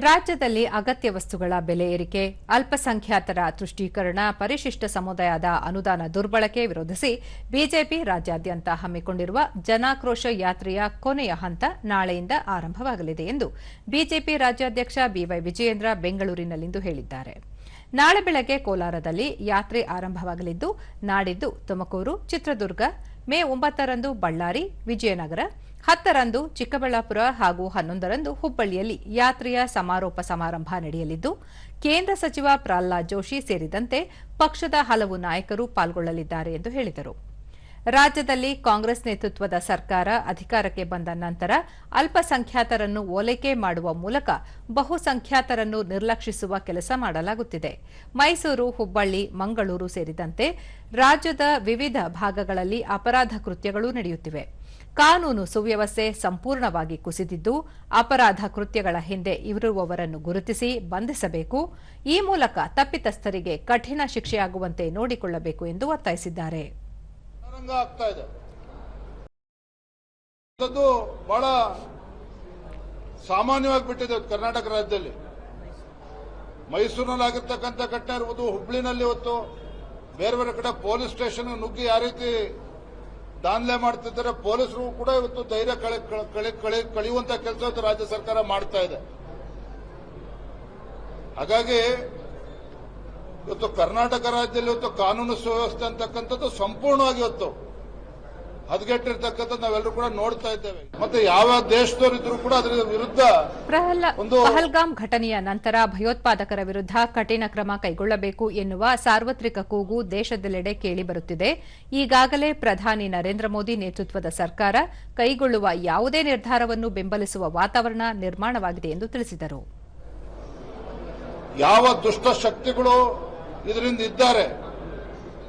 ರಾಜ್ಯದಲ್ಲಿ ಅಗತ್ಯ ವಸ್ತುಗಳ ಬೆಲೆ ಏರಿಕೆ, ಅಲ್ಪಸಂಖ್ಯಾತರ ತುಷ್ಟೀಕರಣ, ಪರಿಶಿಷ್ಟ ಸಮುದಾಯದ ಅನುದಾನ ದುರ್ಬಳಕೆ ವಿರೋಧಿಸಿ ಬಿಜೆಪಿ ರಾಜ್ಯಾದ್ಯಂತ ಹಮ್ಮಿಕೊಂಡಿರುವ ಜನಾಕ್ರೋಶ ಯಾತ್ರೆಯ ಕೊನೆಯ ಹಂತ ನಾಳೆಯಿಂದ ಆರಂಭವಾಗಲಿದೆ ಎಂದು ಬಿಜೆಪಿ ರಾಜ್ಯಾಧ್ಯಕ್ಷ ಬಿವೈ ವಿಜಯೇಂದ್ರ ಬೆಂಗಳೂರಿನಲ್ಲಿಂದು ಹೇಳಿದ್ದಾರೆ. ನಾಳೆ ಬೆಳಗ್ಗೆ ಕೋಲಾರದಲ್ಲಿ ಯಾತ್ರೆ ಆರಂಭವಾಗಲಿದ್ದು, ನಾಡಿದ್ದು ತುಮಕೂರು, ಚಿತ್ರದುರ್ಗ, ಮೇ 9ರಂದು ಬಳ್ಳಾರಿ, ವಿಜಯನಗರ, 10ರಂದು ಚಿಕ್ಕಬಳ್ಳಾಪುರ ಹಾಗೂ 11ರಂದು ಹುಬ್ಬಳ್ಳಿಯಲ್ಲಿ ಯಾತ್ರೆಯ ಸಮಾರೋಪ ಸಮಾರಂಭ ನಡೆಯಲಿದ್ದು, ಕೇಂದ್ರ ಸಚಿವ ಪ್ರಹ್ಲಾದ್ ಜೋಶಿ ಸೇರಿದಂತೆ ಪಕ್ಷದ ಹಲವು ನಾಯಕರು ಪಾಲ್ಗೊಳ್ಳಲಿದ್ದಾರೆ ಎಂದು ಹೇಳಿದರು. ರಾಜ್ಯದಲ್ಲಿ ಕಾಂಗ್ರೆಸ್ ನೇತೃತ್ವದ ಸರ್ಕಾರ ಅಧಿಕಾರಕ್ಕೆ ಬಂದ ನಂತರ ಅಲ್ಪಸಂಖ್ಯಾತರನ್ನು ಓಲೈಕೆ ಮಾಡುವ ಮೂಲಕ ಬಹುಸಂಖ್ಯಾತರನ್ನು ನಿರ್ಲಕ್ಷಿಸುವ ಕೆಲಸ ಮಾಡಲಾಗುತ್ತಿದೆ. ಮೈಸೂರು, ಹುಬ್ಬಳ್ಳಿ, ಮಂಗಳೂರು ಸೇರಿದಂತೆ ರಾಜ್ಯದ ವಿವಿಧ ಭಾಗಗಳಲ್ಲಿ ಅಪರಾಧ ಕೃತ್ಯಗಳು ನಡೆಯುತ್ತಿವೆ. ಕಾನೂನು ಸುವ್ಯವಸ್ಥೆ ಸಂಪೂರ್ಣವಾಗಿ ಕುಸಿದಿದ್ದು, ಅಪರಾಧ ಕೃತ್ಯಗಳ ಹಿಂದೆ ಇರುವವರನ್ನು ಗುರುತಿಸಿ ಬಂಧಿಸಬೇಕು. ಈ ಮೂಲಕ ತಪ್ಪಿತಸ್ಥರಿಗೆ ಕಠಿಣ ಶಿಕ್ಷೆಯಾಗುವಂತೆ ನೋಡಿಕೊಳ್ಳಬೇಕು ಎಂದು ಒತ್ತಾಯಿಸಿದ್ದಾರೆ. ಬಹಳ ಸಾಮಾನ್ಯವಾಗಿ ಬಿಟ್ಟಿದೆ ಕರ್ನಾಟಕ ರಾಜ್ಯದಲ್ಲಿ. ಮೈಸೂರಿನಲ್ಲಿ ಆಗಿರ್ತಕ್ಕಂಥ ಘಟನೆ ಇರುವುದು, ಹುಬ್ಳಿನಲ್ಲಿ ಇವತ್ತು ಬೇರೆ ಬೇರೆ ಕಡೆ ಪೊಲೀಸ್ ಸ್ಟೇಷನ್ ನುಗ್ಗಿ ಯಾವ ರೀತಿ ದಾಂಧಲೆ ಮಾಡ್ತಿದ್ದಾರೆ, ಪೊಲೀಸರು ಕೂಡ ಇವತ್ತು ಧೈರ್ಯ ಕಳೆಯುವಂತ ಕೆಲಸ ರಾಜ್ಯ ಸರ್ಕಾರ ಮಾಡ್ತಾ ಇದೆ. ಹಾಗಾಗಿ ಇವತ್ತು ಕರ್ನಾಟಕ ರಾಜ್ಯದಲ್ಲಿ ಇವತ್ತು ಕಾನೂನು ಸುವ್ಯವಸ್ಥೆ ಅಂತಕ್ಕಂಥದ್ದು ಸಂಪೂರ್ಣವಾಗಿ ಇವತ್ತು ಹದಗೆಟ್ಟಿರ್ತಕ್ಕಂಥದ್ದು ನಾವೆಲ್ಲರೂ ಕೂಡ ನೋಡ್ತಾ ಇದ್ದೇವೆ. ಮತ್ತೆ ಯಾವ ದೇಶದವರಿದ್ರು ಕೂಡ ಅದರ ವಿರುದ್ಧ ಪಹಲ್ಗಾಮ್ ಘಟನೆಯ ನಂತರ ಭಯೋತ್ಪಾದಕರ ವಿರುದ್ಧ ಕಠಿಣ ಕ್ರಮ ಕೈಗೊಳ್ಳಬೇಕು ಎನ್ನುವ ಸಾರ್ವತ್ರಿಕ ಕೂಗು ದೇಶದೆಲ್ಲೆಡೆ ಕೇಳಿಬರುತ್ತಿದೆ. ಈಗಾಗಲೇ ಪ್ರಧಾನಿ ನರೇಂದ್ರ ಮೋದಿ ನೇತೃತ್ವದ ಸರ್ಕಾರ ಕೈಗೊಳ್ಳುವ ಯಾವುದೇ ನಿರ್ಧಾರವನ್ನು ಬೆಂಬಲಿಸುವ ವಾತಾವರಣ ನಿರ್ಮಾಣವಾಗಿದೆ ಎಂದು ತಿಳಿಸಿದರು. ಯಾವ ದುಷ್ಟ ಶಕ್ತಿಗಳು ಇದರಿಂದ ಇದ್ದಾರೆ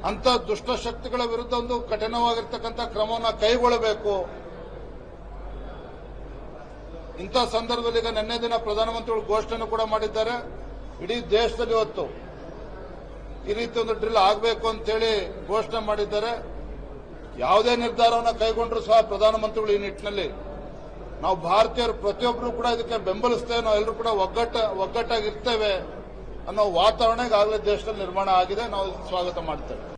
ಅಂತ ದುಷ್ಟಶಕ್ತಿಗಳ ವಿರುದ್ಧ ಒಂದು ಕಠಿಣವಾಗಿರ್ತಕ್ಕಂಥ ಕ್ರಮವನ್ನು ಕೈಗೊಳ್ಳಬೇಕು. ಇಂಥ ಸಂದರ್ಭದಲ್ಲಿ ಈಗ ನಿನ್ನೆ ದಿನ ಪ್ರಧಾನಮಂತ್ರಿಗಳು ಘೋಷಣೆಯನ್ನು ಕೂಡ ಮಾಡಿದ್ದಾರೆ. ಇಡೀ ದೇಶದಲ್ಲಿ ಇವತ್ತು ಈ ರೀತಿ ಒಂದು ಡ್ರಿಲ್ ಆಗಬೇಕು ಅಂತೇಳಿ ಘೋಷಣೆ ಮಾಡಿದ್ದಾರೆ. ಯಾವುದೇ ನಿರ್ಧಾರವನ್ನು ಕೈಗೊಂಡ್ರು ಸಹ ಪ್ರಧಾನಮಂತ್ರಿಗಳು ಈ ನಿಟ್ಟಿನಲ್ಲಿ ನಾವು ಭಾರತೀಯರು ಪ್ರತಿಯೊಬ್ಬರು ಕೂಡ ಇದಕ್ಕೆ ಬೆಂಬಲಿಸ್ತೇವೆ, ನಾವು ಎಲ್ಲರೂ ಕೂಡ ಒಗ್ಗಟ್ಟಾಗಿರ್ತೇವೆ ಅನ್ನೋ ವಾತಾವರಣ ಈಗಾಗಲೇ ದೇಶದಲ್ಲಿ ನಿರ್ಮಾಣ ಆಗಿದೆ. ನಾವು ಸ್ವಾಗತ ಮಾಡ್ತೇವೆ.